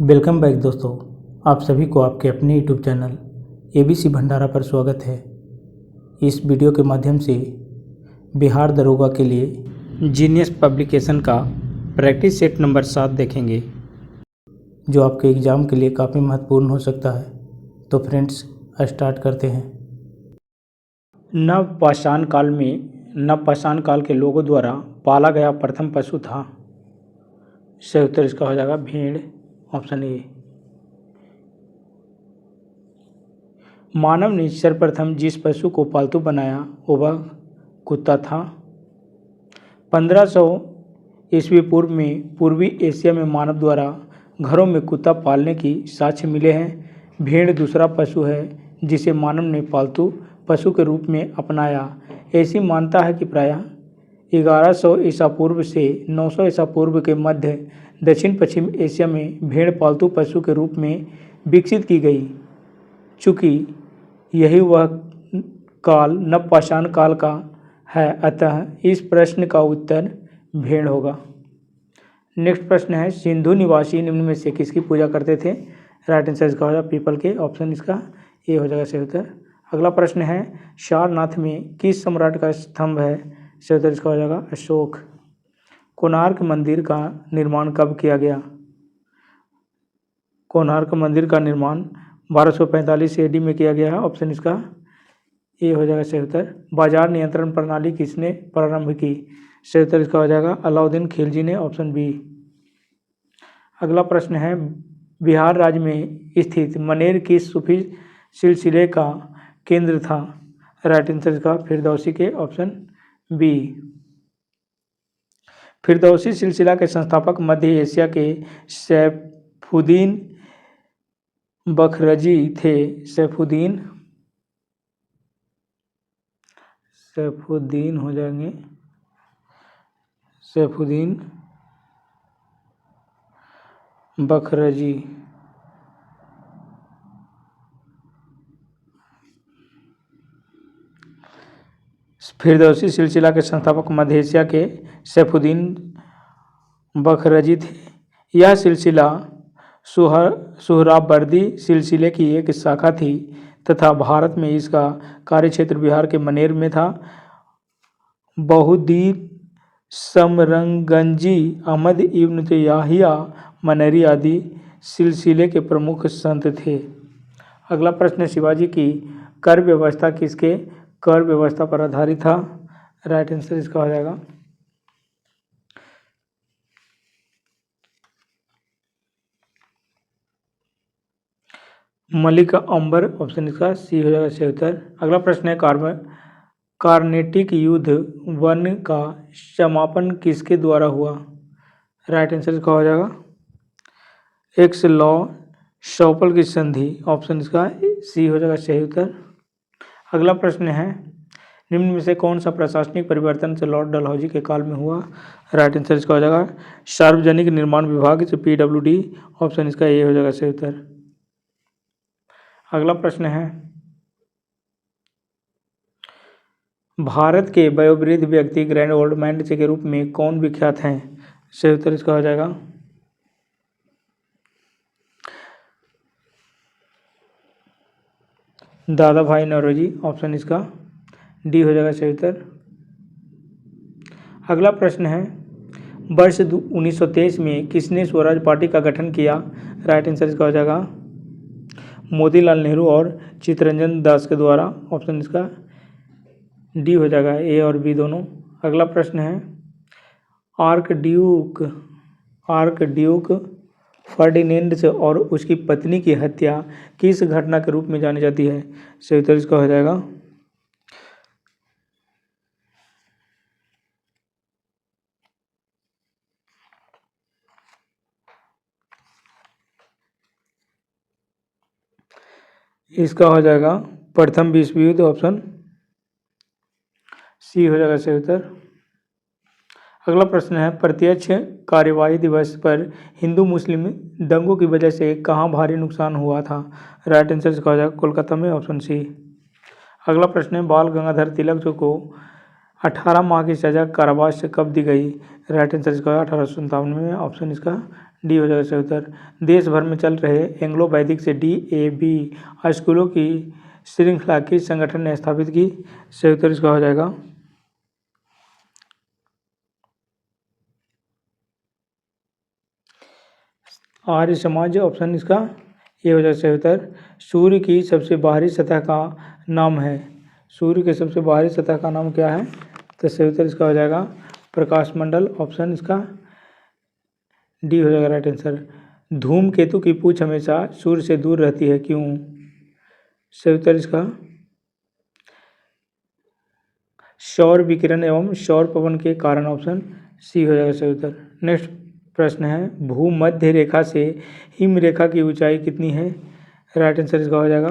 Welcome back दोस्तों। आप सभी को आपके अपने यूट्यूब चैनल एबीसी भंडारा पर स्वागत है। इस वीडियो के माध्यम से बिहार दरोगा के लिए जीनियस पब्लिकेशन का प्रैक्टिस सेट नंबर 7 देखेंगे, जो आपके एग्ज़ाम के लिए काफ़ी महत्वपूर्ण हो सकता है। तो फ्रेंड्स, स्टार्ट करते हैं। नवपाषाण काल के लोगों द्वारा पाला गया प्रथम पशु था। सही उत्तर इसका हो जाएगा भेड़, ऑप्शन ए। मानव ने सर्वप्रथम जिस पशु को पालतू बनाया वह कुत्ता था। 1500 ईस्वी पूर्व में पूर्वी एशिया में मानव द्वारा घरों में कुत्ता पालने की साक्ष्य मिले हैं। भेड़ दूसरा पशु है जिसे मानव ने पालतू पशु के रूप में अपनाया। ऐसी मान्यता है कि प्रायः 1100 ईसा पूर्व से 900 ईसा पूर्व के मध्य दक्षिण पश्चिम एशिया में भेड़ पालतू पशु के रूप में विकसित की गई। चूँकि यही वह काल नवपाषाण काल का है, अतः इस प्रश्न का उत्तर भेड़ होगा। नेक्स्ट प्रश्न है, सिंधु निवासी निम्न में से किसकी पूजा करते थे? राइट आंसर इसका हो जाएगा पीपल के, ऑप्शन इसका ए हो जाएगा सही उत्तर। अगला प्रश्न है, सारनाथ में किस सम्राट का स्तंभ है? सही उत्तर इसका हो जाएगा अशोक। कोणार्क मंदिर का निर्माण कब किया गया? कोणार्क मंदिर का निर्माण 1245 एडी में किया गया है, ऑप्शन इसका ए हो जाएगा सही उत्तर। बाजार नियंत्रण प्रणाली किसने प्रारंभ की? सही उत्तर इसका हो जाएगा अलाउद्दीन खिलजी ने, ऑप्शन बी। अगला प्रश्न है, बिहार राज्य में स्थित मनेर किस सूफी सिलसिले का केंद्र था? राइट आंसर इसका फिरदौसी के, ऑप्शन बी। फिरदौसी सिलसिला के संस्थापक मध्य एशिया के सैफुद्दीन बखरजी थे। सैफुद्दीन हो जाएंगे सैफुद्दीन बखरजी। फिरदौसी सिलसिला के संस्थापक मध्य एशिया के सैफुद्दीन बखरजी थे। यह सिलसिला सुहरावर्दी सिलसिले की एक शाखा थी तथा भारत में इसका कार्यक्षेत्र बिहार के मनेर में था। बहुद्दीन समरंगंजी, अहमद इब्न याहिया मनेरी आदि सिलसिले के प्रमुख संत थे। अगला प्रश्न, शिवाजी की कर व्यवस्था किसके कर व्यवस्था पर आधारित था? राइट आंसर इसका हो जाएगा मलिक अंबर, ऑप्शन इसका सी हो जाएगा सही उत्तर। अगला प्रश्न है, कार्नेटिक युद्ध वन का समापन किसके द्वारा हुआ? राइट आंसर इसका हो जाएगा एक्स लॉ शॉपल की संधि, ऑप्शन इसका सी हो जाएगा सही उत्तर। अगला प्रश्न है, निम्न में से कौन सा प्रशासनिक परिवर्तन से लॉर्ड डलहौजी के काल में हुआ? राइट आंसर इसका हो जाएगा सार्वजनिक निर्माण विभाग से PWD, ऑप्शन इसका ए हो जाएगा सही उत्तर। अगला प्रश्न है, भारत के वयोवृद्ध व्यक्ति ग्रैंड ओल्ड मैन के रूप में कौन विख्यात हैं? सही उत्तर इसका हो जाएगा दादा भाई नौरोजी, ऑप्शन इसका डी हो जाएगा सही उत्तर। अगला प्रश्न है, वर्ष 1923 में किसने स्वराज पार्टी का गठन किया? राइट आंसर इसका हो जाएगा मोतीलाल नेहरू और चित्तरंजन दास के द्वारा, ऑप्शन इसका डी हो जाएगा ए और बी दोनों। अगला प्रश्न है, आर्कड्यूक फर्डिनेंड और उसकी पत्नी की हत्या किस घटना के रूप में जानी जाती है? सही उत्तर इसका हो जाएगा इसका हो जाएगा प्रथम विश्व युद्ध, ऑप्शन सी हो जाएगा सही उत्तर। अगला प्रश्न है, प्रत्यक्ष कार्यवाही दिवस पर हिंदू मुस्लिम दंगों की वजह से कहाँ भारी नुकसान हुआ था? राइट आंसर इसका हो जाएगा कोलकाता में, ऑप्शन सी। अगला प्रश्न है, बाल गंगाधर तिलक जो को 18 माह की सजा कारावास से कब दी गई? राइट आंसर इसका 1857 में, ऑप्शन इसका डी हो जाएगा सही उत्तर। देश भर में चल रहे एंग्लो वैदिक से DAV स्कूलों की श्रृंखला किस संगठन ने स्थापित की? सही उत्तर इसका हो जाएगा आर्य समाज। ऑप्शन इसका ये हो जाएगा सही उत्तर। सूर्य की सबसे बाहरी सतह का नाम है, सूर्य के सबसे बाहरी सतह का नाम क्या है? तो सही उत्तर इसका हो जाएगा प्रकाश मंडल। ऑप्शन इसका डी हो जाएगा राइट आंसर। धूमकेतु की पूंछ हमेशा सूर्य से दूर रहती है, क्यों? सही उत्तर इसका सौर विकिरण एवं सौर पवन के कारण। ऑप्शन सी हो जाएगा सही उत्तर। नेक्स्ट प्रश्न है, भूमध्य रेखा से हिम रेखा की ऊंचाई कितनी है? राइट आंसर इसका हो जाएगा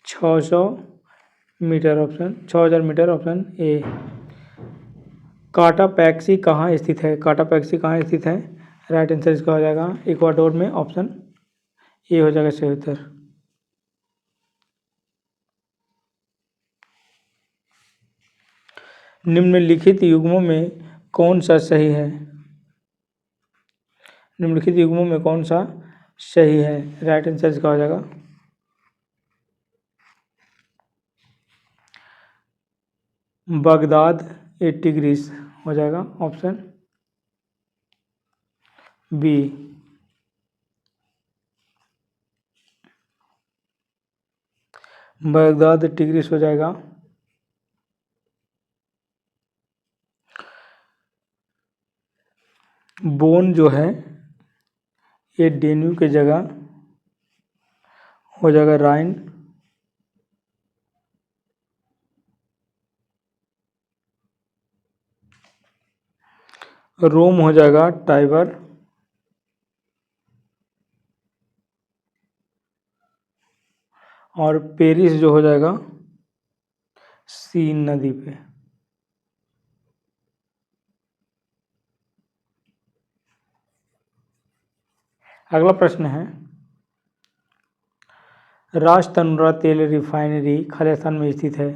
600 metre. Option 6000 metre. Option A. Cotopaxi कहाँ स्थित है? काटापैक्सी कहाँ स्थित है? राइट आंसर इसका हो जाएगा इक्वाडोर में। ऑप्शन ए हो जाएगा सही उत्तर। निम्नलिखित युग्मों में कौन सा सही है? निम्नलिखित युग्मों में कौन सा सही है? राइट आंसर इसका हो जाएगा बगदाद 80 ग्रीस हो जाएगा। Option B. बगदाद 80 ग्रीस हो जाएगा। बोन जो है ये डेन्यू की जगह हो जाएगा राइन। रोम हो जाएगा टाइबर। और पेरिस जो हो जाएगा सीन नदी पे। अगला प्रश्न है, राजतनुरा तेल रिफाइनरी खालिस्तान में स्थित है।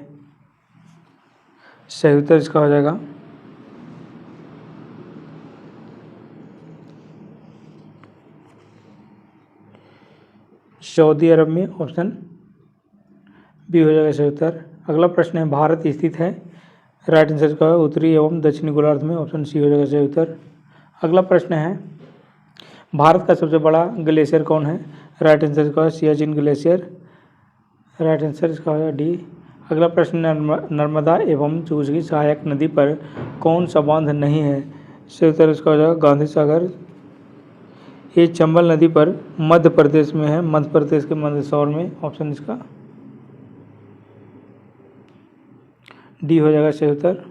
सही उत्तर इसका हो जाएगा सऊदी अरब में। ऑप्शन बी हो जाएगा सही उत्तर। अगला प्रश्न है, भारत स्थित है। राइट आंसर का उत्तरी एवं दक्षिणी गोलार्ध में। ऑप्शन सी हो जाएगा सही उत्तर। अगला प्रश्न है, भारत का सबसे बड़ा ग्लेशियर कौन है? राइट आंसर इसका सियाचिन ग्लेशियर। राइट आंसर इसका हो जाएगा डी। अगला प्रश्न, नर्मदा एवं चूज की सहायक नदी पर कौन सा बांध नहीं है? सही उत्तर इसका हो जाएगा गांधी सागर। ये चंबल नदी पर मध्य प्रदेश में है, मध्य प्रदेश के मंदसौर में। ऑप्शन इसका डी हो जाएगा सही उत्तर।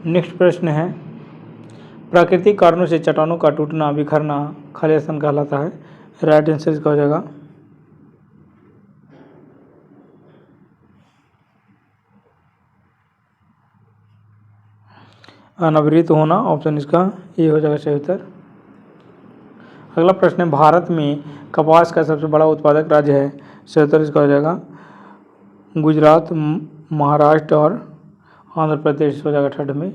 नेक्स्ट प्रश्न है, प्राकृतिक कारणों से चट्टानों का टूटना बिखरना खालिस्तान कहलाता है। राइट आंसर इसका हो जाएगा अनवरत होना। ऑप्शन इसका ए हो जाएगा सही उत्तर। अगला प्रश्न है, भारत में कपास का सबसे बड़ा उत्पादक राज्य है। सही उत्तर इसका हो जाएगा गुजरात, महाराष्ट्र और आंध्र प्रदेश हो जाएगा थर्ड में।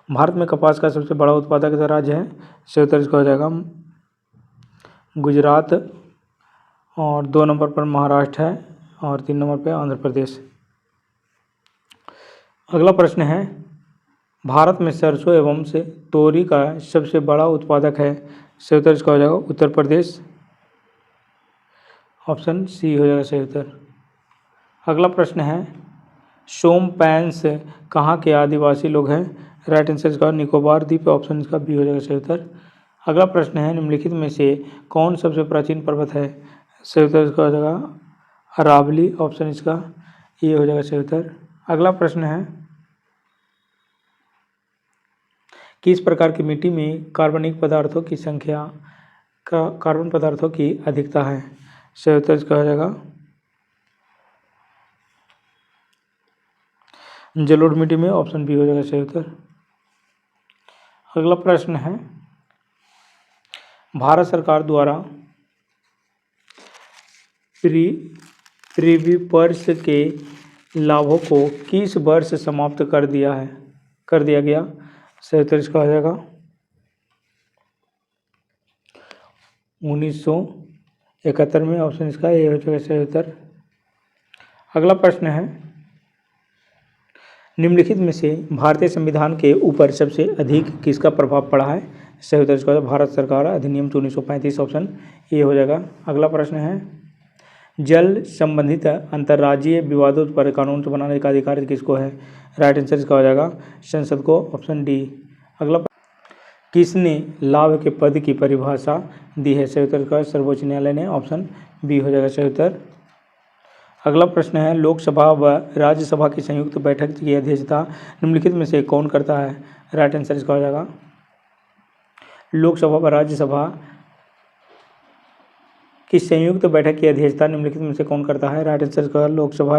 भारत में कपास का सबसे बड़ा उत्पादक राज्य है। सही उत्तर इसका हो जाएगा गुजरात, और 2 नंबर पर महाराष्ट्र है और 3 नंबर पर आंध्र प्रदेश। अगला प्रश्न है, भारत में सरसों एवं से तोरी का सबसे बड़ा उत्पादक है। सही उत्तर इसका हो जाएगा उत्तर प्रदेश। ऑप्शन सी हो जाएगा सही उत्तर। अगला प्रश्न है, सोमपैंस कहाँ के आदिवासी लोग हैं? राइट आंसर इसका निकोबार द्वीप। ऑप्शन इसका बी हो जाएगा सही उत्तर। अगला प्रश्न है, निम्नलिखित में से कौन सबसे प्राचीन पर्वत है? सही उत्तर इसका हो जाएगा अरावली। ऑप्शन इसका ये हो जाएगा सही उत्तर। अगला प्रश्न है, किस प्रकार की मिट्टी में कार्बनिक पदार्थों की संख्या का कार्बन पदार्थों की अधिकता है? सही उत्तर इसका हो जाएगा जलोढ़ मिट्टी में। ऑप्शन बी हो जाएगा सही उत्तर। अगला प्रश्न है, भारत सरकार द्वारा प्रिवी पर्स के लाभों को किस वर्ष समाप्त कर दिया गया? सही उत्तर इसका हो जाएगा 1971 में। ऑप्शन इसका ए हो जाएगा सही उत्तर। अगला प्रश्न है, निम्नलिखित में से भारतीय संविधान के ऊपर सबसे अधिक किसका प्रभाव पड़ा है? सही उत्तर इसका भारत सरकार अधिनियम 1935। ऑप्शन ए हो जाएगा। अगला प्रश्न है, जल संबंधित अंतर्राज्यीय विवादों पर कानून बनाने का अधिकार किसको है? राइट आंसर इसका हो जाएगा संसद को। Option D. अगला, किसने लाभ के पद की परिभाषा दी है? सही उत्तर का सर्वोच्च न्यायालय ने। ऑप्शन बी हो जाएगा सही उत्तर। अगला प्रश्न है, लोकसभा व राज्यसभा की संयुक्त बैठक की अध्यक्षता निम्नलिखित में से कौन करता है? राइट आंसर इसका हो जाएगा लोकसभा व राज्यसभा की संयुक्त बैठक की अध्यक्षता निम्नलिखित में से कौन करता है? राइट आंसर इसका लोकसभा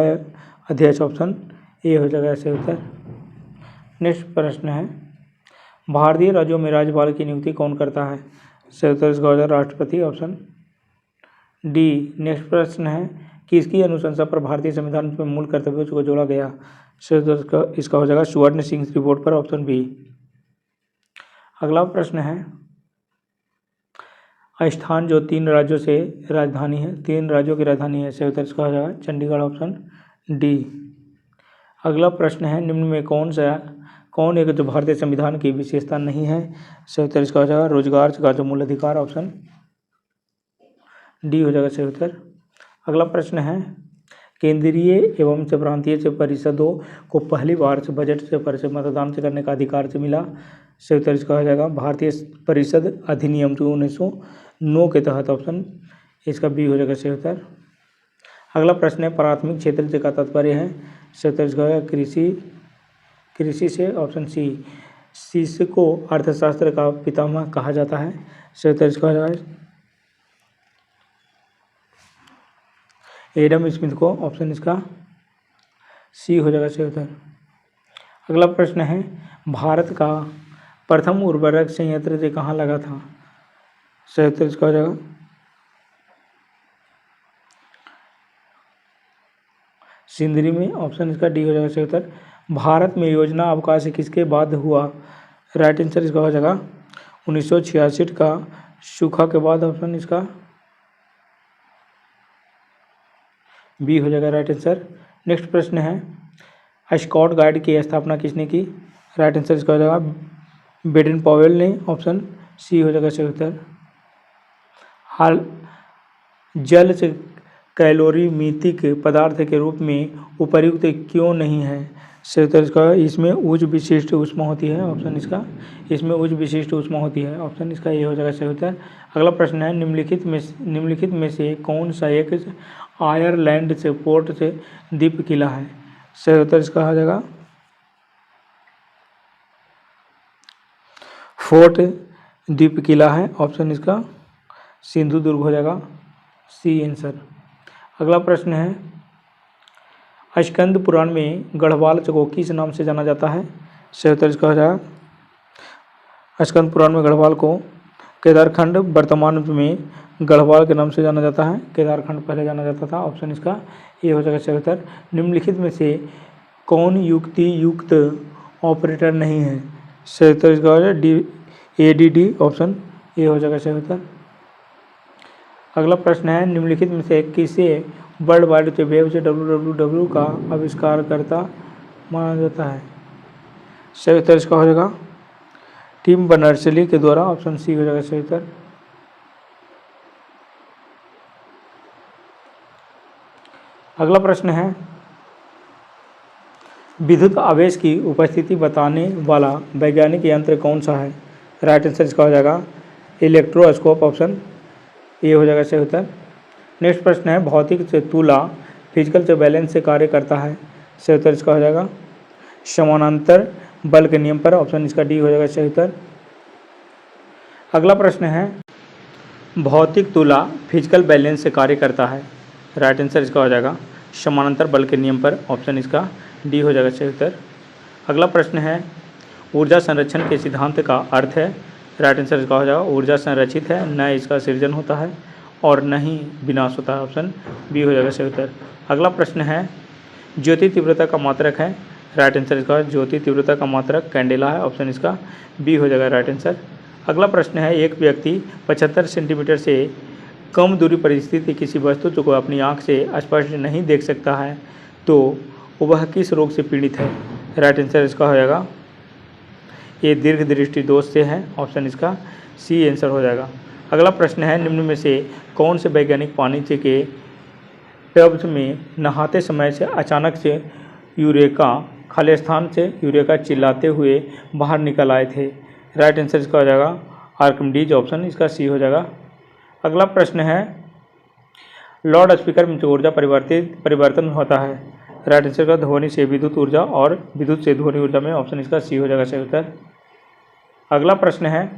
अध्यक्ष। ऑप्शन ए हो जाएगा सही उत्तर। नेक्स्ट प्रश्न है, भारतीय राज्यों में राज्यपाल की नियुक्ति कौन करता है? सही उत्तर इसका हो जाएगा राष्ट्रपति। Option D. नेक्स्ट प्रश्न है, किसकी अनुशंसा पर भारतीय संविधान में मूल कर्तव्यों को जोड़ा गया? सही उत्तर इसका हो जाएगा स्वर्ण सिंह रिपोर्ट पर। Option B. अगला प्रश्न है, स्थान जो 3 राज्यों से राजधानी है, 3 राज्यों की राजधानी है। सही उत्तर इसका हो जाएगा चंडीगढ़। Option D. अगला प्रश्न है, निम्न में कौन एक जो भारतीय संविधान की विशेषता नहीं है? सही उत्तर इसका हो जाएगा रोजगार का जो मूल अधिकार। ऑप्शन डी हो जाएगा सही उत्तर। अगला प्रश्न है, केंद्रीय एवं प्रांतीय से परिषदों को पहली बार से बजट से परिषद मतदान से करने का अधिकार से मिला। सही उत्तर इसका हो जाएगा भारतीय परिषद अधिनियम 1909 के तहत। ऑप्शन इसका बी हो जाएगा सही उत्तर। अगला प्रश्न है, प्राथमिक क्षेत्र से का तात्पर्य है? सही उत्तर इसका होगा कृषि से। Option C. शीश को अर्थशास्त्र का पितामह कहा जाता है। सही उत्तर इसका हो जाएगा एडम स्मिथ को। ऑप्शन इसका सी हो जाएगा सही उत्तर। अगला प्रश्न है, भारत का प्रथम उर्वरक संयंत्र से कहाँ लगा था? सही उत्तर इसका हो जाएगा सिंदरी में। ऑप्शन इसका डी हो जाएगा सही उत्तर। भारत में योजना अवकाश किसके बाद हुआ? राइट आंसर इसका हो जाएगा 1966 का सूखा के बाद। ऑप्शन इसका बी हो जाएगा राइट आंसर। नेक्स्ट प्रश्न है, स्काउट गाइड की स्थापना किसने की? राइट आंसर इसका हो जाएगा बेडन पॉवेल ने। ऑप्शन सी हो जाएगा सही उत्तर। हाल जल से कैलोरीमीतिक पदार्थ के रूप में उपर्युक्त क्यों नहीं है? सही उत्तर इसका इसमें उच्च विशिष्ट ऊष्मा होती है। ऑप्शन इसका इसमें उच्च विशिष्ट ऊष्मा होती है। ऑप्शन इसका ये हो जाएगा सही उत्तर। अगला प्रश्न है, निम्नलिखित में से कौन सा एक आयरलैंड से पोर्ट से द्वीप किला है? सही उत्तर इसका हो जाएगा फोर्ट द्वीप किला है। ऑप्शन इसका सिंधु दुर्ग हो जाएगा सी आंसर। अगला प्रश्न है, स्कंद पुराण में गढ़वाल को किस नाम से जाना जाता है? सही उत्तर इसका हो जाएगा स्कंद पुराण में गढ़वाल को केदारखंड वर्तमान में गढ़वाल के नाम से जाना जाता है। केदारखंड पहले जाना जाता था। ऑप्शन इसका ये हो जाएगा सही उत्तर। निम्नलिखित में से कौन युक्ति युक्त ऑपरेटर नहीं है? सही उत्तर इसका हो जाएगा डी ADD। ऑप्शन ये हो जाएगा सही उत्तर। अगला प्रश्न है, निम्नलिखित में से किसे वर्ल्ड वाइड वेब से WWW का आविष्कारकर्ता माना जाता है? सही उत्तर इसका हो जाएगा टिम बर्नर्स-ली के द्वारा। ऑप्शन सी हो जाएगा सही उत्तर। अगला प्रश्न है, विद्युत आवेश की उपस्थिति बताने वाला वैज्ञानिक यंत्र कौन सा है? राइट आंसर इसका हो जाएगा इलेक्ट्रोस्कोप। ऑप्शन ये हो जाएगा सही उत्तर। नेक्स्ट प्रश्न है, भौतिक से तुला फिजिकल से बैलेंस से कार्य करता है। सही उत्तर इसका हो जाएगा समानांतर बल के नियम पर। ऑप्शन इसका डी हो जाएगा सही उत्तर। अगला प्रश्न है, भौतिक तुला फिजिकल बैलेंस से कार्य करता है। राइट आंसर इसका हो जाएगा समानांतर बल के नियम पर। ऑप्शन इसका डी हो जाएगा सही उत्तर। अगला प्रश्न है, ऊर्जा संरक्षण के सिद्धांत का अर्थ है। राइट आंसर इसका हो जाएगा ऊर्जा संरक्षित है, न इसका सृजन होता है और न ही विनाश होता है। ऑप्शन बी हो जाएगा सही उत्तर। अगला प्रश्न है ज्योति तीव्रता का मात्रक है। राइट आंसर इसका ज्योति तीव्रता का मात्रक कैंडेला है। ऑप्शन इसका बी हो जाएगा राइट आंसर। अगला प्रश्न है एक व्यक्ति 75 सेंटीमीटर से कम दूरी पर स्थित किसी वस्तु को अपनी आंख से स्पष्ट नहीं देख सकता है तो वह किस रोग से पीड़ित है। राइट आंसर इसका हो जाएगा ये दीर्घ दृष्टि दोष से है। ऑप्शन इसका सी आंसर हो जाएगा। अगला प्रश्न है निम्न में से कौन से वैज्ञानिक पानी के टब्स में नहाते समय से अचानक से यूरेका खाली स्थान से यूरेका चिल्लाते हुए बाहर निकल आए थे। राइट आंसर इसका हो जाएगा आर्किमिडीज। ऑप्शन इसका सी हो जाएगा। अगला प्रश्न है लाउड स्पीकर में जो ऊर्जा परिवर्तन होता है। राइट आंसर का ध्वनि से विद्युत ऊर्जा और विद्युत से ध्वनि ऊर्जा में। ऑप्शन इसका सी हो जाएगा सही उत्तर। अगला प्रश्न है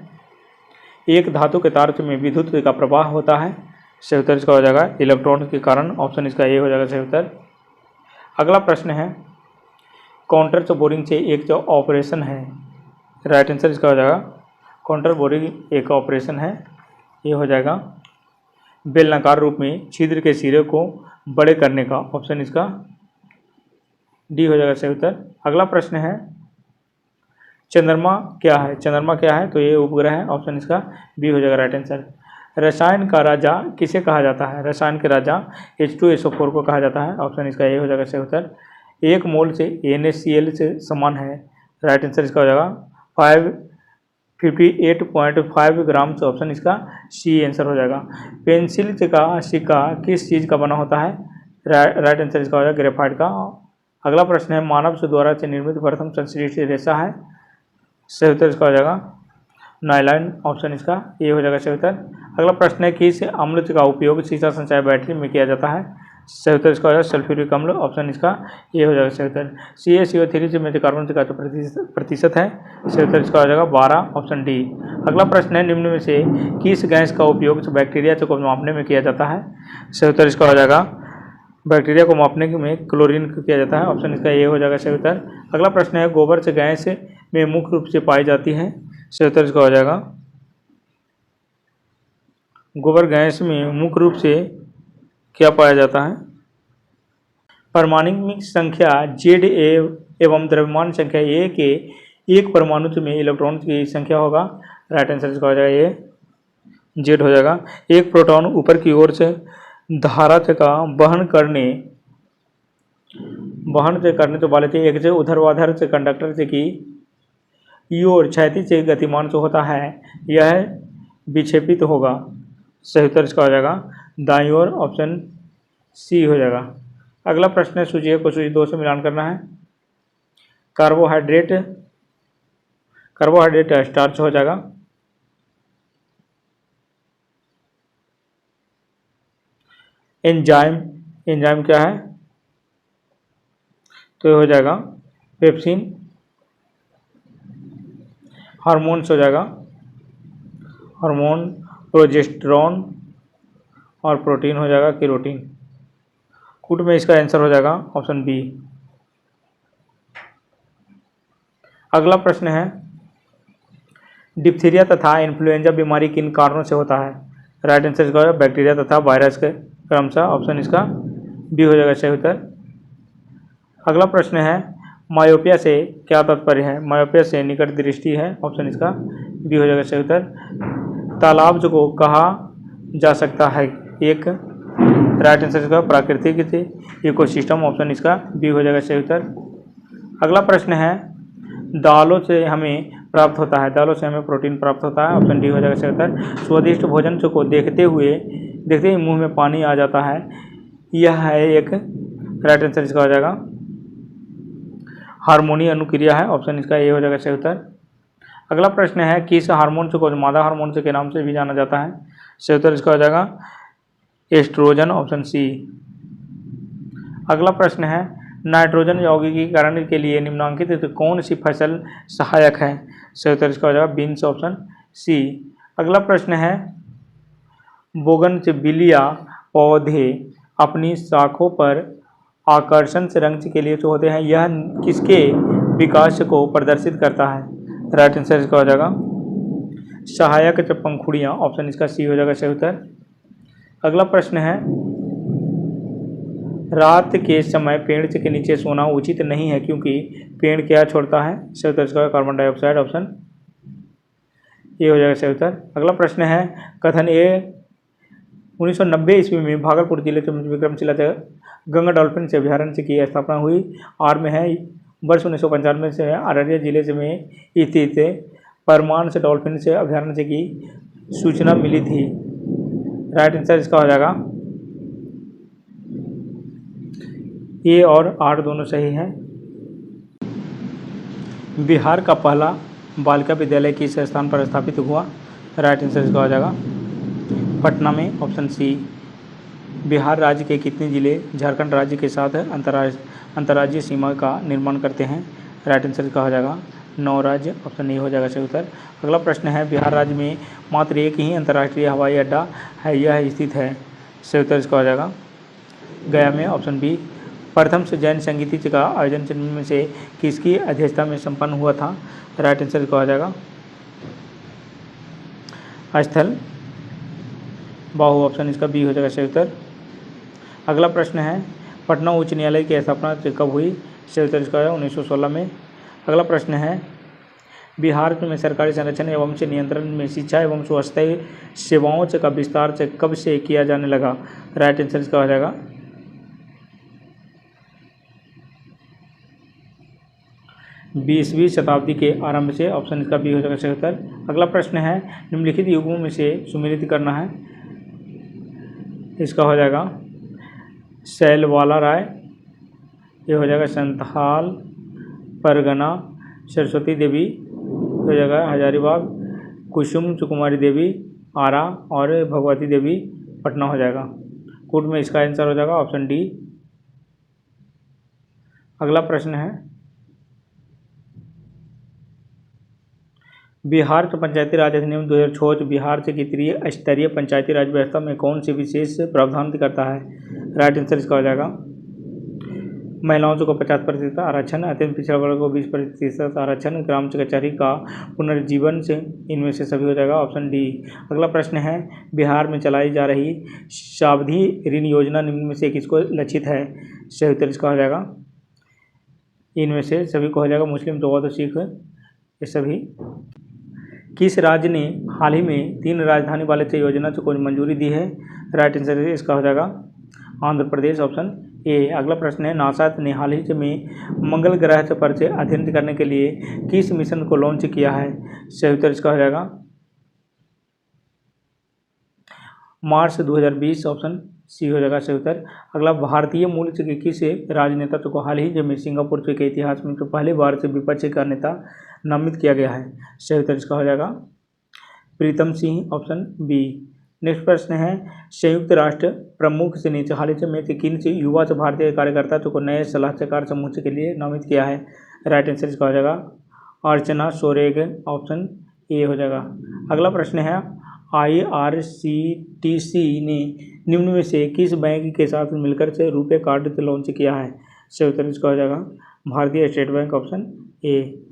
एक धातु के तार में विद्युत का प्रवाह होता है। सही उत्तर इसका हो जाएगा इलेक्ट्रॉन के कारण। ऑप्शन इसका ए हो जाएगा सही उत्तर। अगला प्रश्न है काउंटर बोरिंग से एक जो ऑपरेशन है। राइट आंसर इसका हो जाएगा काउंटर बोरिंग एक ऑपरेशन है। ये हो जाएगा बेलनाकार रूप में छिद्र के सिरे को बड़े करने का। ऑप्शन इसका डी हो जाएगा सही उत्तर। अगला प्रश्न है चंद्रमा क्या है। चंद्रमा क्या है तो ये उपग्रह है। ऑप्शन इसका बी हो जाएगा राइट आंसर। रसायन का राजा किसे कहा जाता है। रसायन के राजा H2SO4 को कहा जाता है। ऑप्शन इसका ए हो जाएगा सही उत्तर। एक मोल से NaCl से समान है। राइट आंसर इसका हो जाएगा 58.5 ग्राम से। ऑप्शन इसका सी आंसर हो जाएगा। पेंसिल का सिक्का किस चीज़ का बना होता है। राइट आंसर इसका हो जाएगा ग्रेफाइट का। अगला प्रश्न है मानव से द्वारा से निर्मित प्रथम संश्लेषित रेशा है। सही उत्तर इसका हो जाएगा नाइलॉन। ऑप्शन इसका ए हो जाएगा सही उत्तर। अगला प्रश्न है किस अम्ल का उपयोग शीशा संचार बैटरी में किया जाता है। सही उत्तर इसका हो जाएगा सल्फ्यूरिक अम्ल। ऑप्शन इसका ए हो जाएगा सही उत्तर। CaCO3 से में कार्बन का प्रतिशत है। सही उत्तर इसका हो जाएगा 12। Option D. अगला प्रश्न है निम्न में से किस गैस का उपयोग बैक्टीरिया को मापने में किया जाता है। सही उत्तर इसका हो जाएगा बैक्टीरिया को मापने में क्लोरीन किया जाता है। ऑप्शन इसका ए हो जाएगा सही उत्तर। अगला प्रश्न है गोबर से गैस में मुख्य रूप से पाई जाती है। सही उत्तर इसका हो जाएगा गोबर गैस में मुख्य रूप से क्या पाया जाता है। परमाणुक संख्या Z एवं द्रव्यमान संख्या A के एक परमाणु में इलेक्ट्रॉन की संख्या होगा। राइट आंसर इसका हो जाएगा ये Z हो जाएगा। एक प्रोटॉन ऊपर की ओर से धारा का वहन करने तो वाले थे एक से ऊर्ध्वाधर से कंडक्टर से की ओर क्षैतिज से गतिमान से होता है यह विक्षेपित होगा। सही उत्तर इसका हो जाएगा दाईं ओर। ऑप्शन सी हो जाएगा। अगला प्रश्न है सूची 1 को सूची 2 से मिलान करना है। कार्बोहाइड्रेट स्टार्च हो जाएगा। एंजाइम क्या है तो ये हो जाएगा पेप्सिन। हार्मोन्स हो जाएगा हार्मोन प्रोजेस्टेरॉन और प्रोटीन हो जाएगा केरोटीन। कूट में इसका आंसर हो जाएगा ऑप्शन बी। अगला प्रश्न है डिप्थीरिया तथा इन्फ्लुएंजा बीमारी किन कारणों से होता है। राइट आंसर इसका बैक्टीरिया तथा वायरस के क्रमशः। ऑप्शन इसका बी हो जाएगा सही उत्तर। अगला प्रश्न है मायोपिया से क्या तात्पर्य है। मायोपिया से निकट दृष्टि है। ऑप्शन इसका बी हो जाएगा सही उत्तर। तालाब को कहा जा सकता है एक। राइट आंसर इसका प्राकृतिक इकोसिस्टम। ऑप्शन इसका बी हो जाएगा सही उत्तर। अगला प्रश्न है दालों से हमें प्राप्त होता है। दालों से हमें प्रोटीन प्राप्त होता है। ऑप्शन डी हो जाएगा सही उत्तर। स्वादिष्ट भोजन को देखते ही मुंह में पानी आ जाता है यह है एक। राइट आंसर इसका हो जाएगा हार्मोनी अनुक्रिया है। ऑप्शन इसका ए हो जाएगा सही उत्तर। अगला प्रश्न है किस हार्मोन को मादा हार्मोन के नाम से भी जाना जाता है। सही उत्तर इसका हो जाएगा एस्ट्रोजन। Option C. अगला प्रश्न है नाइट्रोजन यौगिकीकरण के लिए निम्नलिखित कौन सी फसल सहायक है। सही उत्तर इसका हो जाएगा बीन्स। Option C. अगला प्रश्न है बोगनविलिया पौधे अपनी शाखों पर आकर्षण से रंग के लिए जो होते हैं यह किसके विकास को प्रदर्शित करता है। राइट आंसर इसका हो जाएगा सहायक पंखुड़ियाँ, ऑप्शन इसका सी हो जाएगा सही उत्तर। अगला प्रश्न है रात के समय पेड़ के नीचे सोना उचित नहीं है क्योंकि पेड़ क्या छोड़ता है, सही उत्तर इसका कार्बन डाइऑक्साइड, ऑप्शन ये हो जाएगा सही उत्तर। अगला प्रश्न है कथन ए 1990 ईस्वी में भागलपुर जिले के विक्रमशिला गंगा डॉल्फिन से अभ्यारण्य की स्थापना हुई। आर में है वर्ष 1995 से अररिया जिले से में स्थित परमान से डॉल्फिन से अभ्यारण्य की सूचना मिली थी। राइट आंसर इसका हो जाएगा ए और आर दोनों सही है। बिहार का पहला बालिका विद्यालय किस स्थान पर स्थापित हुआ, राइट आंसर इसका हो जाएगा पटना में, ऑप्शन सी। बिहार राज्य के कितने जिले झारखंड राज्य के साथ अंतर्राज्यीय सीमा का निर्माण करते हैं, राइट आंसर इसका हो जाएगा 9 राज्य, ऑप्शन ए हो जाएगा सही उत्तर। अगला प्रश्न है बिहार राज्य में मात्र एक ही अंतर्राष्ट्रीय हवाई अड्डा है, यह स्थित है, सही उत्तर इसका हो जाएगा गया में, ऑप्शन बी। प्रथम से जैन संगीत का आयोजन निम्न में से किसकी अध्यक्षता में संपन्न हुआ था, राइट आंसर इसका हो जाएगा स्थल बाहु, ऑप्शन इसका बी हो जाएगा सही उत्तर। अगला प्रश्न है पटना उच्च न्यायालय की स्थापना कब हुई, सही उत्तर इसका है 1916 में। अगला प्रश्न है बिहार में सरकारी संरक्षण एवं से नियंत्रण में शिक्षा एवं स्वास्थ्य सेवाओं का विस्तार से कब से किया जाने लगा, राइट आंसर इसका हो जाएगा 20वीं शताब्दी के आरंभ से, ऑप्शन इसका बी हो जाएगा सही उत्तर। अगला प्रश्न है निम्नलिखित युगों में से सुमेलित करना है, इसका हो जाएगा शैलवाला राय, ये हो जाएगा संथाल परगना, सरस्वती देवी हो जाएगा हजारीबाग, कुसुम कुमारी देवी आरा और भगवती देवी पटना हो जाएगा। कोर्ट में इसका आंसर हो जाएगा ऑप्शन डी। अगला प्रश्न है बिहार के पंचायती राज अधिनियम 2006 बिहार से त्रिस्तरीय स्तरीय पंचायती राज व्यवस्था में कौन से विशेष प्रावधान करता है, राइट आंसर इसका हो जाएगा महिलाओं को 50% आरक्षण, अत्यंत पिछड़ा वर्ग को 20% आरक्षण, ग्राम कचहरी का पुनर्जीवन से, इनमें से सभी हो जाएगा ऑप्शन डी। अगला प्रश्न है बिहार में चलाई जा रही सावधि ऋण योजना निम्न में से किसको लक्षित है, सही उत्तर इसका हो जाएगा इनमें से सभी को हो जाएगा मुस्लिम, बौद्ध, सिख, ये सभी। किस राज्य ने हाल ही में 3 राजधानी वाले योजना को मंजूरी दी है, राइट आंसर इसका हो जाएगा आंध्र प्रदेश, ऑप्शन ए। अगला प्रश्न है नासा ने हाल ही में मंगल ग्रह पर से अध्ययन करने के लिए किस मिशन को लॉन्च किया है, सही उत्तर इसका हो जाएगा मार्च 2020, ऑप्शन सी हो जाएगा सही उत्तर। अगला भारतीय मूल के किस राजनेता को हाल ही में सिंगापुर के इतिहास में पहली बार से विपक्ष का नेता नामित किया गया है, सही उत्तर इसका हो जाएगा Pritam Singh, option B. Next प्रश्न है संयुक्त राष्ट्र प्रमुख से नीचे हाल ही में किन से युवा से भारतीय कार्यकर्ता को नए सलाहकार समूह के लिए नामित किया है, राइट आंसर इसका हो जाएगा अर्चना सोरेग, ऑप्शन ए हो जाएगा। अगला प्रश्न है IRCTC ने निम्न में से किस बैंक के साथ मिलकर से रुपे कार्ड लॉन्च किया है, सही उत्तर इसका हो जाएगा भारतीय स्टेट बैंक, ऑप्शन ए।